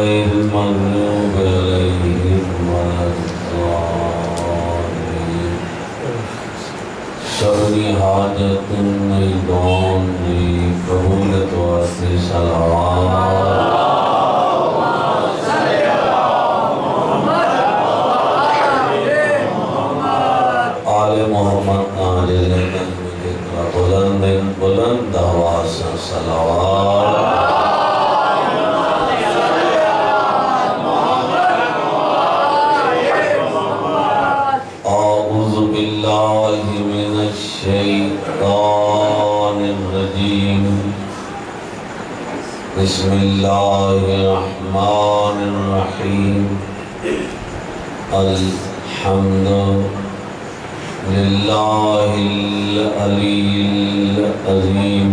غير المغضوب عليهم ولا الضالين شرعی حاجت میدان دی قبولت واسطے سلام मोहम्मद बुलंद बुलंद आवाज से सलावत औज़ु बिल्लाहि मिनश शैतानिर रजीम बिस्मिल्लाहिर रहमानिर रहीम लिल्लाहिल अलील अज़ीम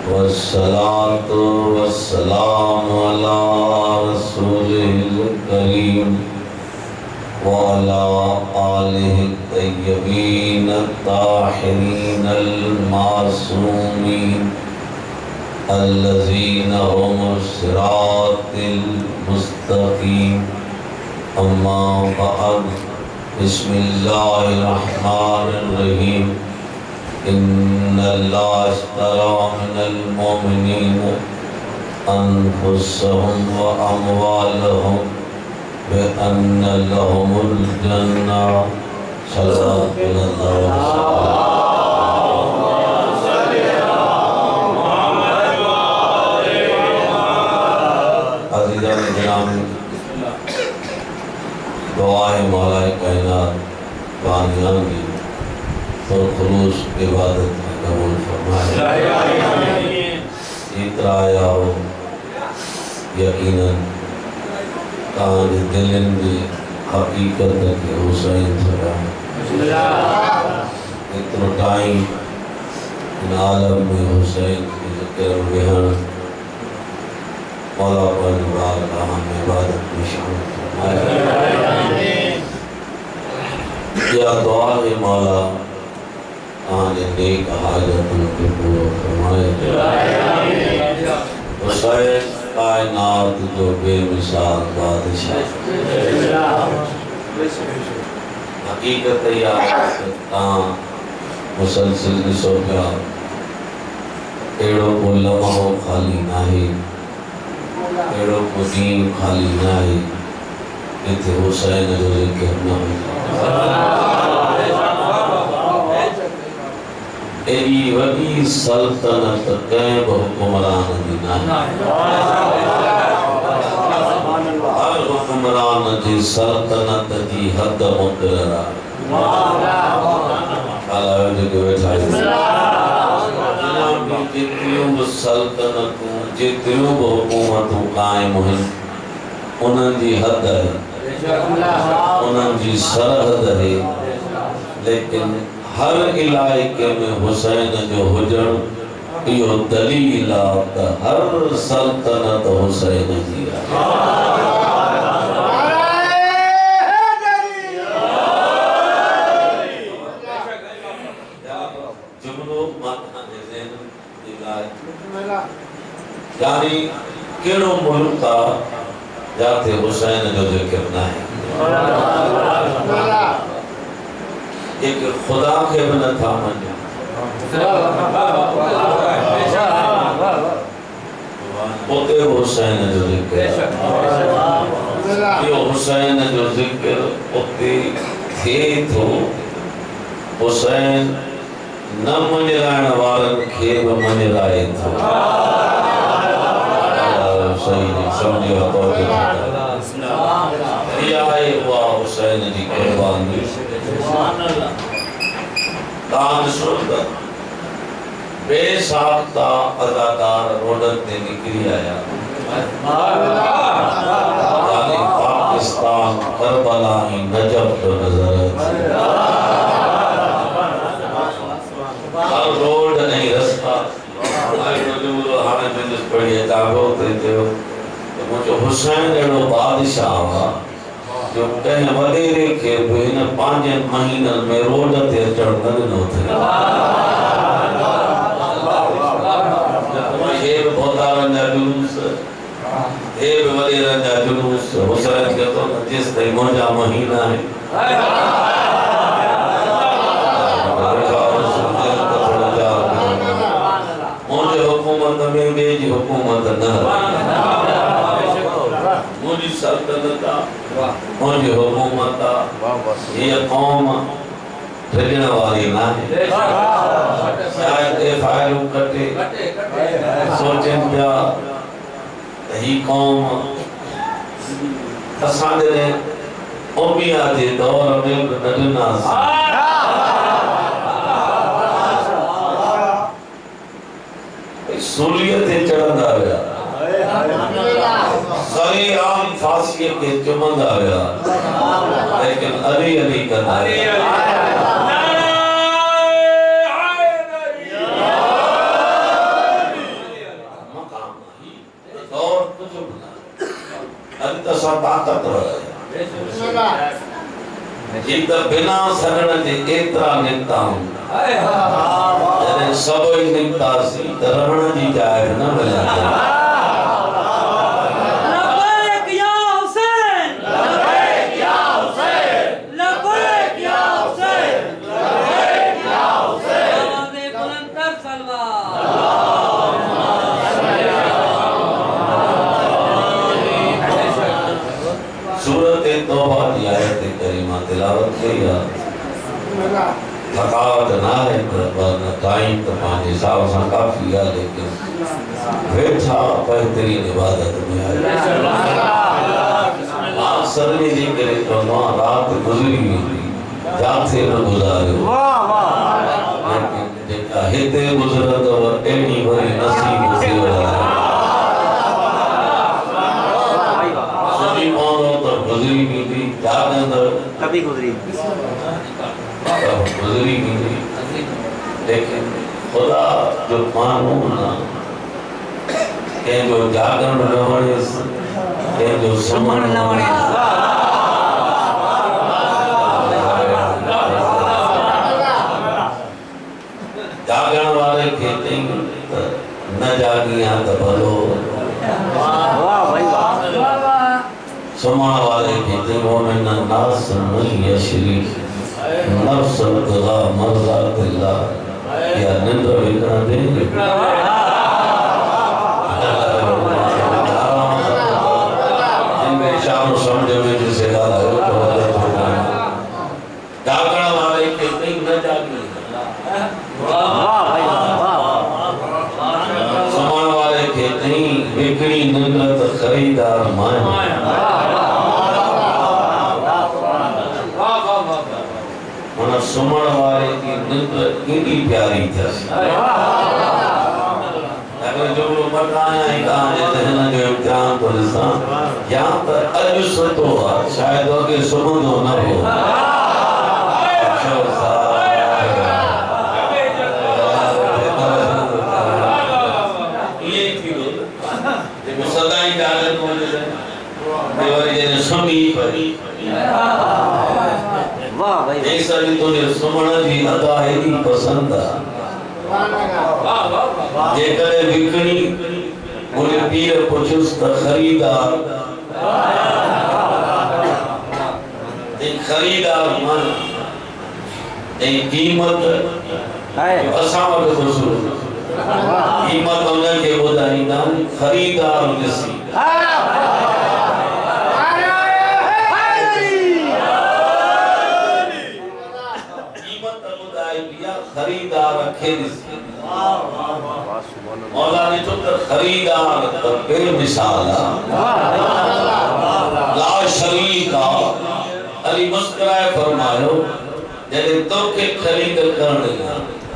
वस्सलातु वस्सलामु अला रसूलिल करीम व अला आलिहि तय्यबीन ताहिरीन अल मासूमीन अल्लज़ीना हुमुस सिरातिल मुस्तक़ीम अम्मा बअद बिस्मिल्लाहिर्रहमानिर्रहीम इन्नल्लाह अश्तरा मिनल मुमिनीना अनफुसहुम व अमवालहुम बिअन्ना लहुमुल जन्नह सल्लल्लाहु अलैहि वसल्लम। दुआए मौलाए कायनात बानियां की खुलूस इबादत कबूल फरमाए। इतराया हो यकीनन कान दिलन में हकीकत के हुसैन सदा इतना टाइम इन आलम में हुसैन की ज़िक्र बयान मौला पर बार हम इबादत में शामिल या दुआ है मौला आने नेक हाजतों को पूरा फरमाए। हुसैन कायनात जो बेमिसाल बादशाह हकीकत या मुसलसल ॾिसो पिया अहिड़ो को लम्हो खाली नाहे अहिड़ो को ॾींहुं खाली नाहे जिथे हुसैन जो ज़िक्र न हुजे। एॾी वॾी सल्तनत कंहिं बि हुकुमरान जी नाहे। हर हुकुमरान जी सल्तनत जी हद मुक़रर आहे। जेके वेठा जेतिरियूं बि सल्तनतूं जेतिरियूं बि हुकूमतूं क़ाइमु आहिनि उन्हनि जी हद आहे उन्हनि जी सरहद है। लेकिन हर इलाइके में हुसैन जो हुजण इहो दलील आहे त हर सल्तनत हुसैन जी आहे। यानी कहिड़ो मुल्क आहे जाते हुसैन जो ज़िक्र न आहे। एक खुदा के भी न था मञो उते हुसैन जो ज़िक्र इहो हुसैन जो ज़िक्र उते थिए थो। हुसैन न मञराइण वारनि खे बि मञराए थो। सही समझो तो इहा आहे उहा हुसैन जी कुर्बानी। तव्हां ॾिसो त बेसाख्ता अदाकार रोडनि ते निकिरी आया। पाकिस्तान करबला ऐं नजफ जो नज़र हर रोड ऐं रस्ता हाणे पढ़ी जागो ते थियो मुझे हुसैन एड़ो बादशाह हुआ जो कहीं वडेरे के इन 5 महीनन में रोड ते अचण न ॾिनो थे। ये भी बहुत हुसैन जा जुलूस हुसैन के तो जिस ते मोजा महीना है मुझे हुकूमत में बेजी हुकूमत न मुझी सल्तनत मुझी हुकूमत ये कौम फिरने वाली ना है शायद ये फाइल कटे सोचें क्या ही कौम असांजे ने उमिया जे दौर में नडना सूलियत चढ़ंदा हुआ सरे आम फांसी के चुमंदा हुआ लेकिन अली अली कंदा बिना सगण जे एतरा निकता जॾहिं सभु ई निकतासीं त रहण जी जाइ न मिलंदी लबैक या हुसैन लबैक या हुसैन लबैक या हुसैन लबैक या हुसैन आवाज़े बुलंदतर सलवात सूरत तौबा की आयत करीमा तिलावत कई थकावट ना है पर टाइम तो पांच हिसाब से काफी है लेकिन वेठा बेहतरीन इबादत में है आप सरनी जी करे तो ना रात गुजरी हुई जाते न गुजारे वाह वाह लेकिन जेका हिते गुजरत और एनी वरी नसीब थियो सुनी मानो तो गुजरी भी जागंद कभी गुजरी गुजरी भी लेकिन खुदा जो कानून के जो जागरण न वणे के जो सुमन न वणे जागरण वाले के न जागिया तो भलो वाह भाई वाह सुमन वाले के मोमिन नास नहीं यशरी नफ्स तगा मर्ज़ात अल्लाह या निंद्र विकरा दे जिनमें शाम समझ में जिसे गाला है तो जागरण वाले के नहीं न जागी वाह भाई वाह सुमन वाले के नहीं बिगड़ी निंद्र तो खरीदार माए सुमन वाले की निंद्र इतनी प्यारी थी अगर जो लोग बताया है कहां जहन जो इम्तिहान तो इंसान यहाँ पर अज सुतो शायद होके सुमन हो न हो ये थी सदा ही डाले बोले देवरी ने सुनी परी वाह भाई जैसा भी तुझे सुमन जी अदा एडी पसंद आ जे करे विकणी मुझे पीर पुछुस त खरीदार ए खरीदार मन ए कीमत है असां वटि वसूल कीमत उन के ॿुधाईंदा खरीदार ॾिसी खरीदार खे मौला ने तो खरीदार तो बेमिसाल ला शरीका अली मुस्कुराए फरमायो जदे तो के खरीद करने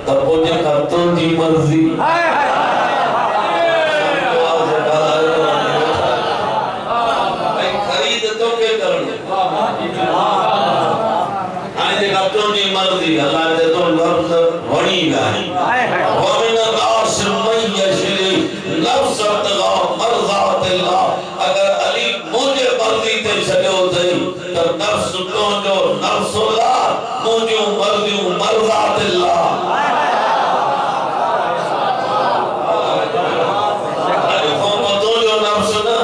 तो पोजे का तुझी मर्जी खरीद तो के करने आने का तुझी मर्जी अल्लाह दे तो लफ्ज वणी गाई वमिन नास मन यशरी लफ्ज तगा मर्ज़ात अल्लाह अगर अली मुझे मर्जी ते छड्यो थई तो नफ्स तो जो नफ्स अल्लाह मुझे मर्जी मर्ज़ात अल्लाह अरे को तो जो नफ्स ना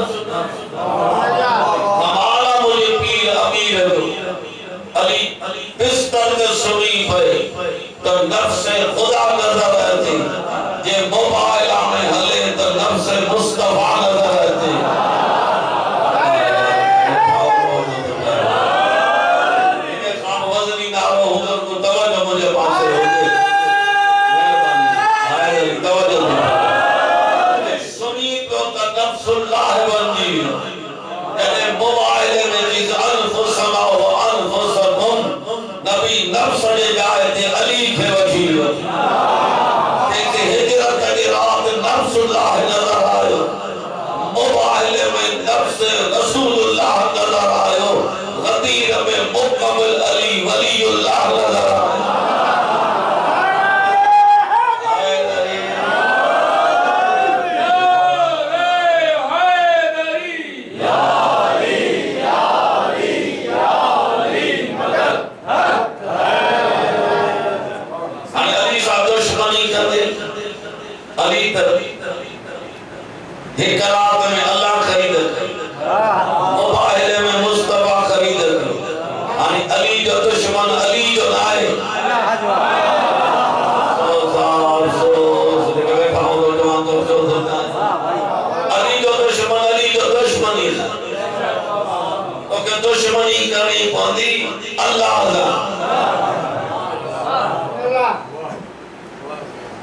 एक रात में अल्लाह खरीद मोबाइल में मुस्तफा खरीद यानी अली जो दुश्मन अली जो नाए अली जो दुश्मनी तो के दुश्मनी करनी पौंदी अल्लाह दा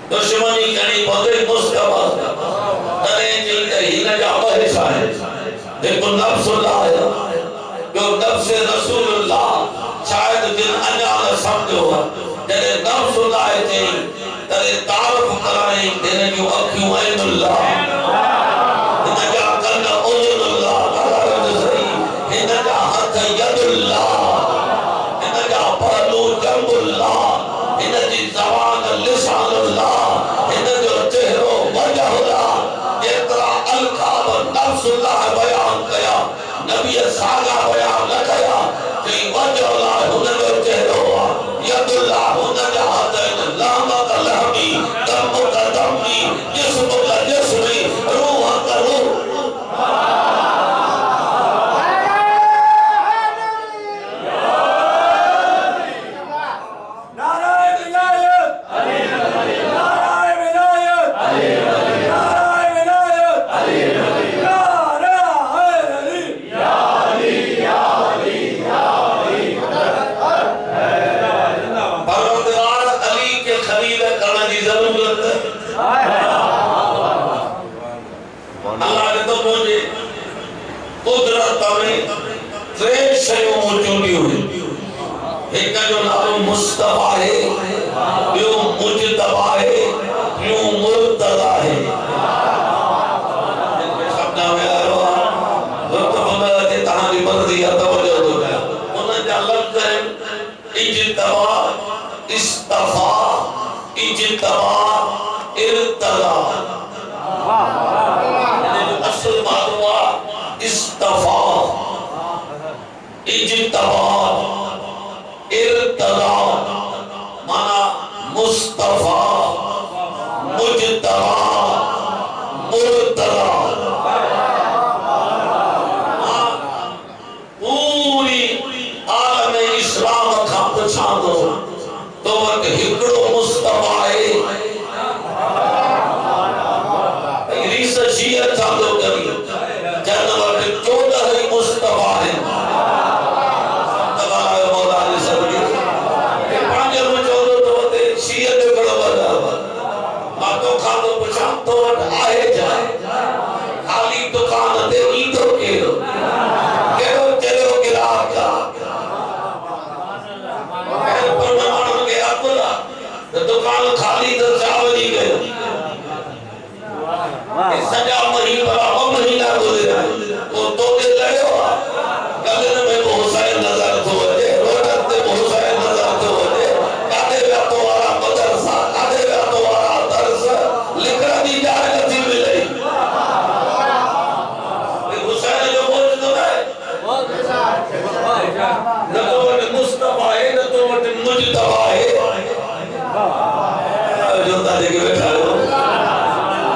दुश्मनी करनी पौंदी मुस्तफा तने जी हिन जा हिस्सा है देखो नफ्सुल्लाह जो नफ्स रसूलुल्लाह शायद जिन अनजान समझो जने नफ्सुल्लाह जे तने तारुफ कराई तेने जो अखियों ऐनुल्लाह हिन जा कन उजुल्लाह अगर सही हिन जा हथ यदुल्लाह हिन जा पहलू जंबुल्लाह हिन जी ज़बान लिसानुल्लाह हिन जो चेहरो वजहुल्लाह जेतरा अलकाब नफ्सुल्लाह बयान कया नबी सागा बयान न कया कि वजहुल्लाह हुन जो चेहरो यदुल्लाह हुन जा हथैन लामा का लहमी दम का दमी जिस्म का जिस्मी रूह का रूह मुस्तफा है यो मुजतबा है यो मुर्तदा है शब्द में आयो वक्त बंदा के तहारी मर्जी तवज्जो दो उन जा लफ्ज है इज्तबा इस्तफा इज्तबा इर्तदा असल मालूमा इस्तफा इज्तबा इर्तदा माना मुस्तफा मुजतबा मुर्तदा पूरी आलम इस्लाम का पुछा दो तो वक्त हिकड़ो मुस्तफा है रीस शियर था दो कभी जन वक्त 14 ही मुस्तफा है दुकान खाली तो चावल ही गए सजा मही बड़ा महीना गुजरा वो तो दिन लड़ो गगन में बहुत सारे नजर तो वजे रोडत पे बहुत सारे नजर तो वजे कादे वे तो वाला मदरसा कादे वे तो वाला दर्स लिखना दी जाए नहीं मिले ये हुसैन जो बोल तो है न तो वो मुस्तफा है न तो वो मुजतबा है जो ताले के बैठा हो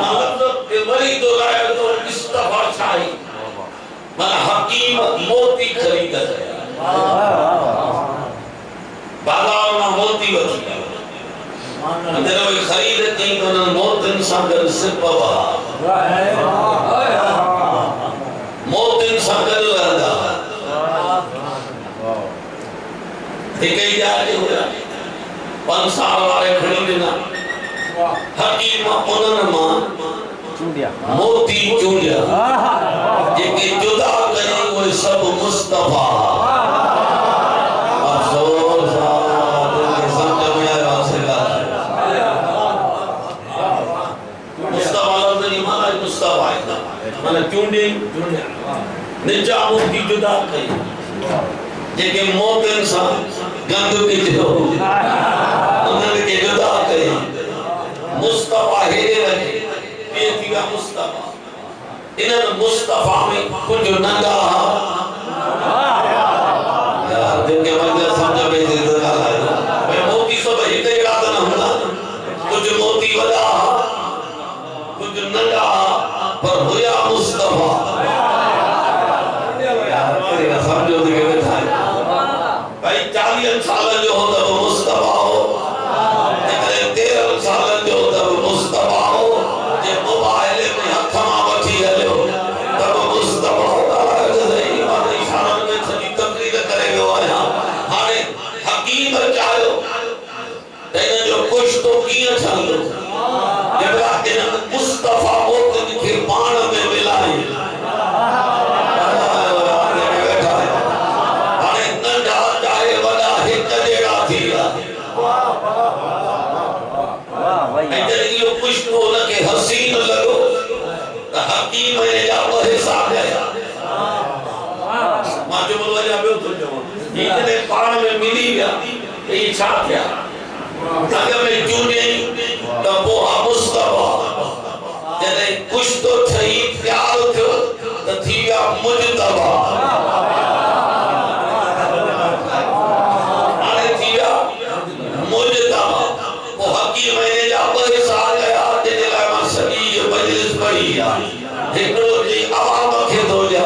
मतलब ये वही तो लाया तो इस्तफा शाही मन हकीम मोती खरीद है बाजार में मोती बची अंदर वो खरीद कहीं तो न मौत इंसान कर सिपवा मौत इंसान कर लगा ठीक है जाके हो रहा 5 साल वाले खड़ी देना हकीम उन्हनि मां मोती चूंडिया जेके जुदा कई उहे सब मुस्तफा अफसोस के समझ में आया सेगा मुस्तफा लफ्ज़ जी माना मुस्तफा है माना चूंडी निजा मोती जुदा कई जेके मौत इंसान गंद के जो उन्होंने के जुदा कई मुस्तफा है ये थीगा मुस्तफा इन्हें मुस्तफा में कुछ नंगा यार दिन के मतलब समझ में दे दो भाई मोती सब एक ही रात ना होला कुछ मोती वाला कुछ नंढा पर हुया मुस्तफा समझो तो के बैठा भाई 40 साल जो होता वो मुस्तफा हो 13 साल जो होता वो मुस्तफा हो जे मोबाइल में हथ में वठी हलियो तब मुस्तफा होता सही बात इशारा में सही तकरीर करे वियो आया हाणे हकीम चायो तेन जो कुछ तो किया छंदो जबरा इन मुस्तफा मोतन के पाण में मिलाई हसीन लगो तो हकीम है या वो हिसाब है मां जो बोलो या बे तो जो इतने पाण में मिली गया ये छा क्या अगर मैं जूने तो वो मुस्तफा जने कुछ तो थई प्यार थो तो थी गया मुजतबा आने थी गया मुजतबा वो हकीम है या वो हिसाब है मजलिस बढ़िया एकड़ो जी आवाम के दो जा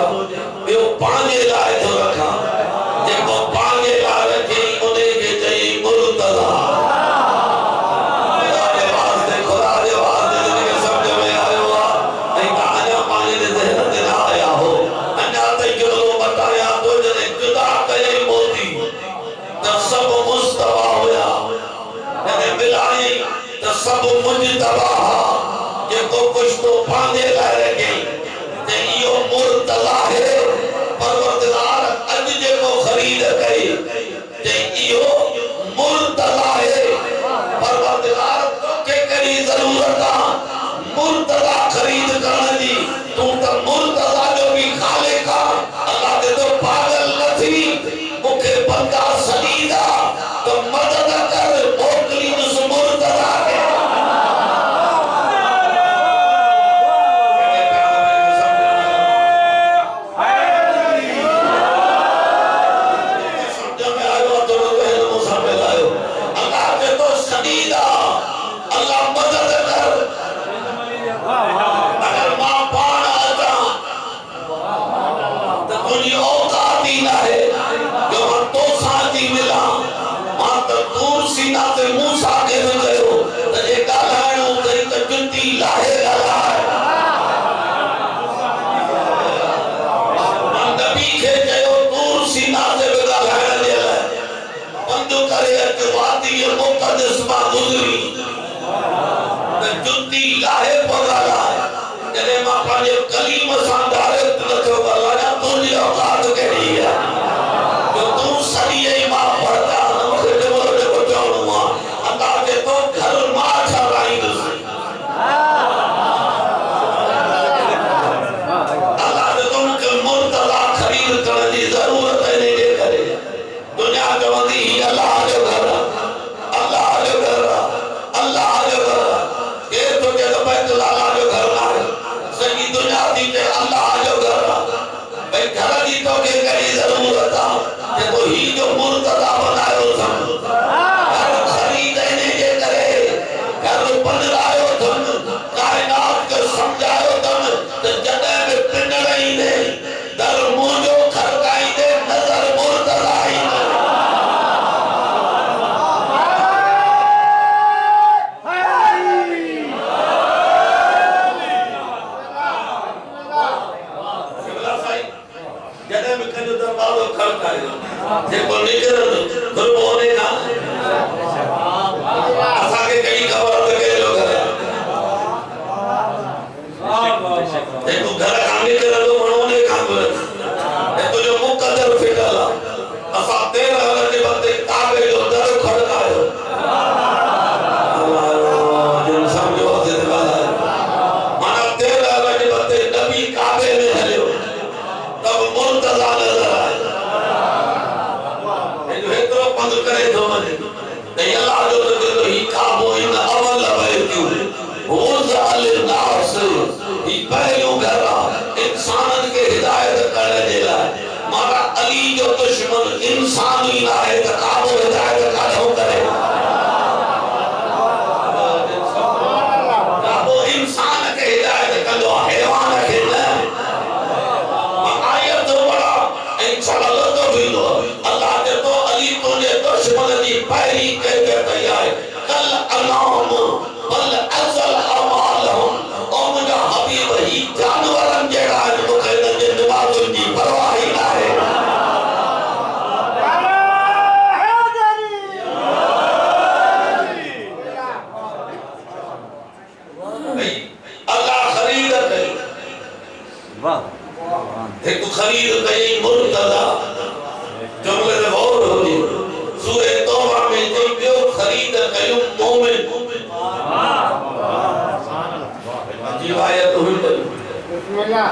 यो पांजे लाए तो रखा जेको पांजे लाए रखी उन्हें के चई मुर्तजा खुदा के वास्ते के समझ में आयो नहीं कहानी पांजे दे जहन में ना आया हो अन्या तक जो बताया तो जने जुदा करे मोती तो सब मुस्तफा होया जने मिलाई तो सब मुजतबा को कुछ तो पाने लाए गई ते यो मुर्तजा है परवरदिगार अज जे को खरीद गई ते यो मुर्तजा है परवरदिगार तो के करी जरूरत मुर्तजा खरीद करने दी तू तो मुर्तजा जो भी खाले का अल्लाह दे तो पागल नहीं मुखे बंदा सलीदा तो मदद कर मोकली उस मुर्तजा के मूसा के में गयो त जे गालाणो कई त जुती लाहे गालाए नबी के जयो दूर सीना से गालाण दे बंद करे अच वादी मुक़द्दस मा गुजरी त जुती लाहे पगाला जने मा पाजे कलीम सा डायरेक्ट नथो गालाणा तुजी औकात केड़ी है जो तू सरिये मा पड़ता इंसान ही ना है तो काबू हिदायत का क्यों करे काबू इंसान के हिदायत वाह एक खरीद कई मुर्तदा जुमले में गौर हो जी सूरह तौबा में जो बियो खरीद कई मोमिन जी आयत हुई बिस्मिल्लाह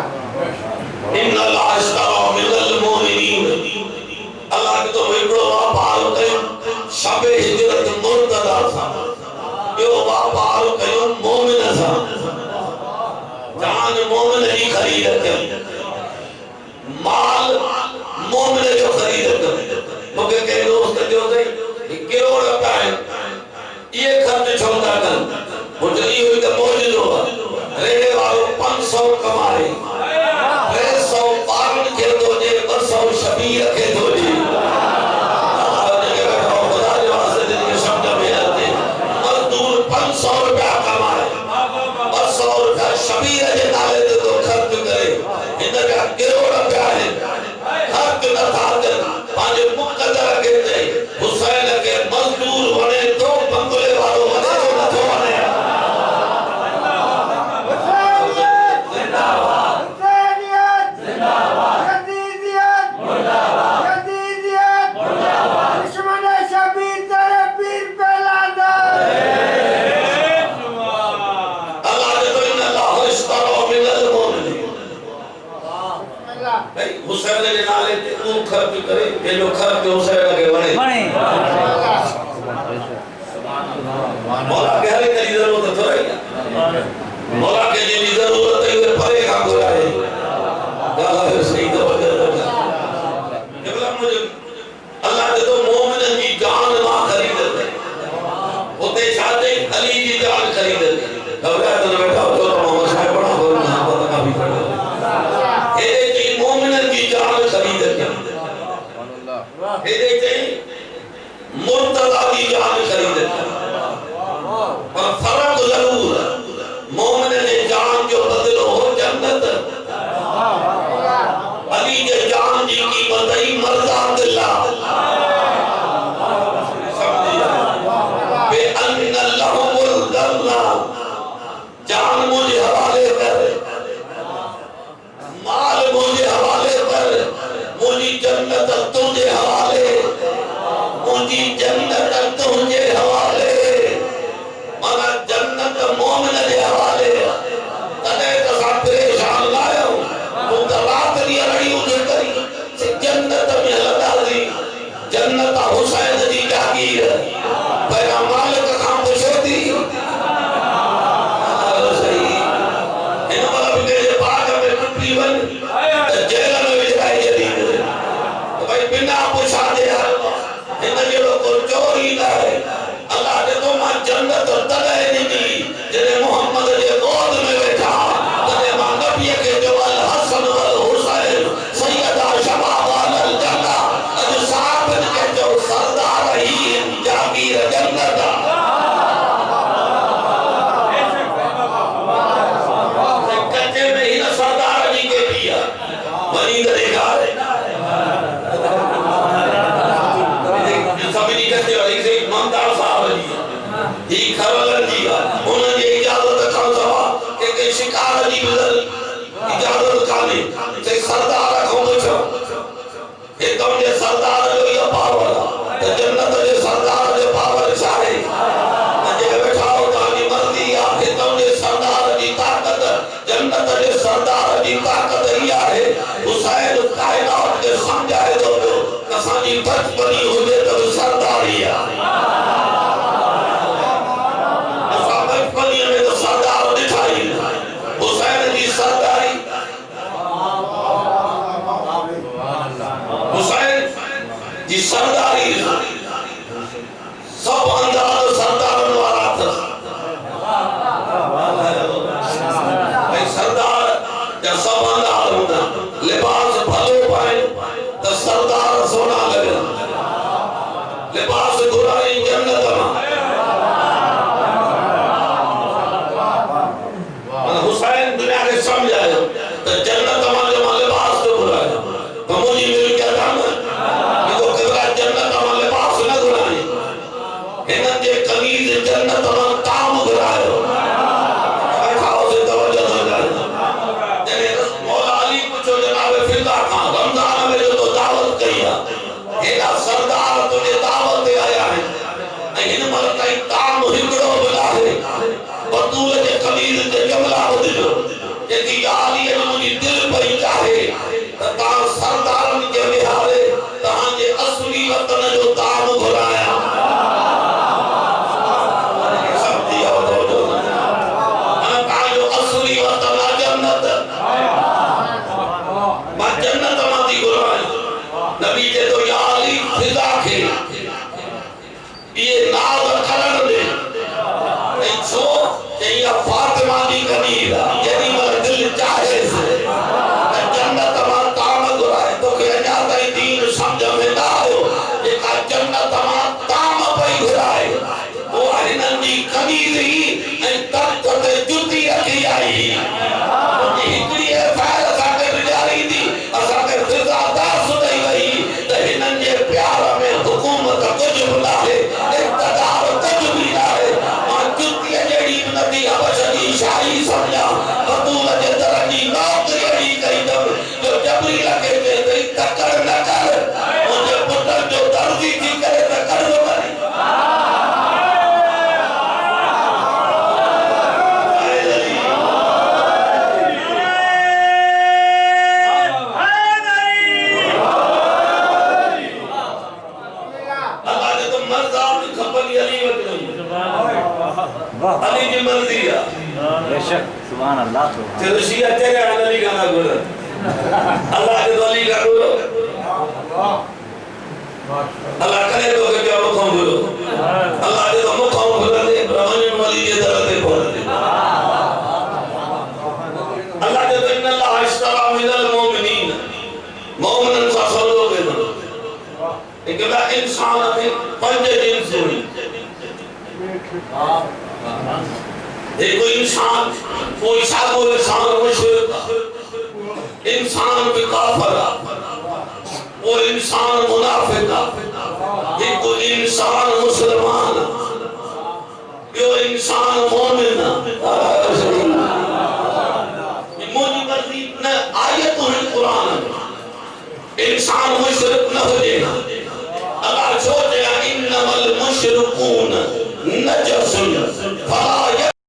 इन्नल अश्तरा मिनल मोमिनीन अल्लाह के तो हिकड़ो व्यापार कयो शबे हिजरत मुर्तदा सा बियो व्यापार कयो मोमिन सा जान मोमिन जी खरीद कयो माल मोमिन जो खरीद कयो मुके के दोस्त जो सही करोड़ रुपया है ये खर्च छोटा कर मुझे ये हुई तो मौजूद होगा रेड़े वालों 500 कमाए 300 पारण के दो जे 200 शबीर के दो जे मजदूर 500 रुपया कमाए 200 रुपया शबीर के नाले ते तो खर्च करे इधर का करोड़ रुपया है खर्च न था पांच मुकद्दर के दे हुसैन के मजदूर बने तो बंगले वालों बने तो न तो बने हुसैन के नाले ते तू खर्च करे ये जो खर्च हुसैन के बने मौला के हर तेरी जरूरत थोड़ा ही मौला के जी जरूरत है वो परे का बोला है गाला सही तो जब मुझे अल्लाह ने तो मोमिन की जान ना खरीद दे होते चाहते अली की जान खरीद दे घबरा तो बैठा हो तो मोहम्मद साहब बड़ा बोल ना पता काफी पड़े खरीद के मुर्तदा की जान खरीद पर फर्क जरूर मोमिन ने जान जो बदलो हो जन्नत अली के जान जी की बदई मर्दातिल्लाह समझिया बे अन्नल्लाहुल जन्ना जान मुझे हवाले कर माल मुझे हवाले कर मुझी जन्नत तुझे हवाले मुझी जन्नत तुझे हवाले माना जन्नत मोमिन के हवाले तने तो सा परेशान लायो तू तो रात दी रही उधर करी जन्नत में हलदारी जन्नत हुसैन जी जागीर पैरा मालिक का पूछो दी सही इन मतलब के बाग में टुटी बन जेल में विजराई जदी भाई बिना पूछा दे इन जेड़ो को चोरी ना है अल्लाह ने तो मां जन्नत तले दी जेने मोहम्मद के गोद में बैठा तने मां नबी के जवाल हसन वल हुसैन सैयदा शबाब अल जन्ना अज साहब के जो सरदार ही जागीर जन्नत कच्चे में ही सरदार जी के पिया बनी करेगा सभी कहते हैं इसे ममदार साहब जी ही खरवल जी उन्होंने ये इजाजत खान सभा के शिकार जी बदल इजाजत खाने से सरदार को पूछो ये कौन ये सरदार जो ये पावर तो जन्नत के सरदार जो पावर चाहे जे बैठाओ तानी मर्जी आ के कौन ये सरदार की ताकत जन्नत के सरदार की ताकत ही है हुसैन कायनात के समझाए तो कसानी बचपनी हुए तो सरदारिया बचपनी में तो सरदार दिखाई हुसैन की सरदारी हुसैन की सरदारी सब अंदाज सरदार वाला था भाई सरदार या सब अंदाज होता लिबास भलो पाए तो सरदार सोना लगे लिबास गुराई जन्नत में हुसैन दुनिया के समझाए तो जन्नत में जो लिबास तो बुलाए तो मुझे मिल क्या काम है कि तो किबरा जन्नत में लिबास न गुराए हिनन जे कमीज जन्नत में काम गुराए खाओ से तवज्जो हो जाए जने मौला या तेरे अली गाना गुरु अल्लाह के वली का गुरु अल्लाह करे तो के क्या मुखाम गुरु अल्लाह के तो मुखाम गुरु दे ब्राह्मण वली के तरह ते बोल दे अल्लाह के तो इन अल्लाह इश्तरा मिनल मोमिनीन मोमिनन सा सलोगे ना इकला इंसान में पंज जिन्स हुई देखो इंसान कोई साबो इंसान मुशरिक इंसान भी काफिर वो इंसान मुनाफिक देखो इंसान मुसलमान यो इंसान मोमिन मोनी मर्जी न आयत है कुरान इंसान मुशरिक न हो जाए अल्लाह सोचे इन्नमल मुशरिकून नजस फला